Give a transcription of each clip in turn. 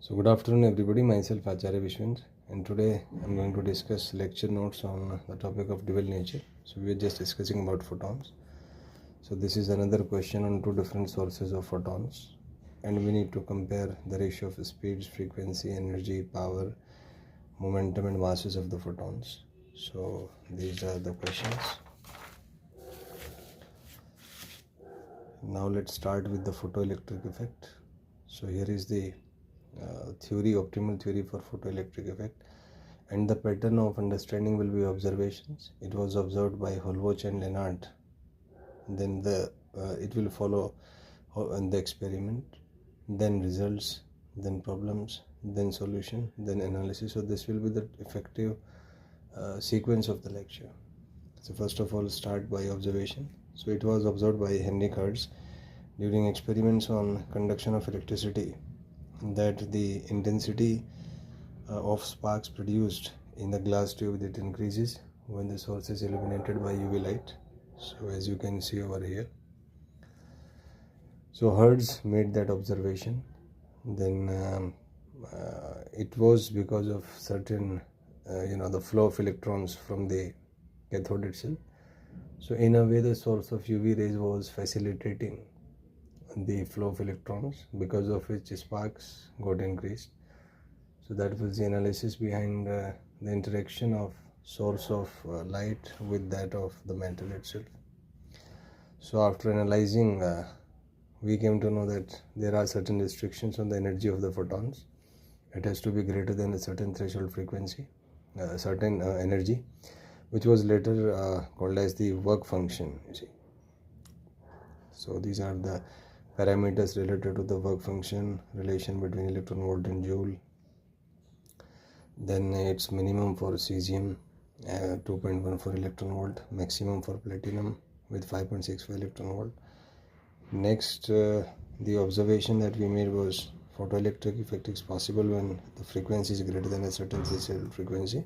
So good afternoon everybody, myself Acharya Vishvendra, and today I'm going to discuss lecture notes on the topic of dual nature. So we are just discussing about photons. So this is another question on two different sources of photons, and we need to compare the ratio of speeds, frequency, energy, power, momentum and masses of the photons. So these are the questions. Now let's start with the photoelectric effect. So here is the optimal theory for photoelectric effect, and the pattern of understanding will be observations. It was observed by Holwach and Lennart. Then it will follow in the experiment, then results, then problems, then solution, then analysis. So this will be the effective sequence of the lecture. So first of all, start by observation. So it was observed by Henry Hertz during experiments on conduction of electricity that the intensity of sparks produced in the glass tube, that increases when the source is illuminated by UV light. So as you can see over here, so Hertz made that observation. Then it was because of certain the flow of electrons from the cathode itself. So in a way, the source of UV rays was facilitating the flow of electrons, because of which sparks got increased. So that was the analysis behind the interaction of source of light with that of the metal itself. So after analyzing, we came to know that there are certain restrictions on the energy of the photons. It has to be greater than a certain threshold frequency, certain energy, which was later called as the work function, you see. So these are the parameters related to the work function, relation between electron volt and joule. Then its minimum for cesium, 2.14 electron volt, maximum for platinum with 5.65 electron volt. Next, the observation that we made was photoelectric effect is possible when the frequency is greater than a certain threshold frequency.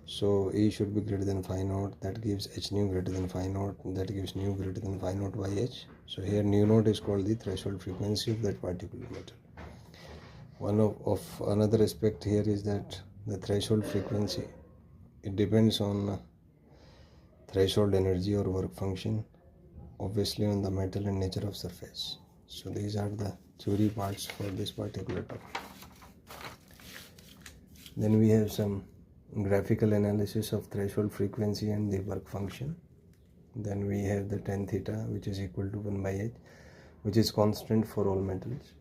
So E should be greater than phi naught, that gives H nu greater than phi naught, that gives nu greater than phi naught by H. So here nu naught is called the threshold frequency of that particular metal. One of another aspect here is that the threshold frequency, it depends on threshold energy or work function, obviously on the metal and nature of surface. So these are the theory parts for this particular topic. Then we have some graphical analysis of threshold frequency and the work function. Then we have the tan theta, which is equal to 1 by h, which is constant for all metals.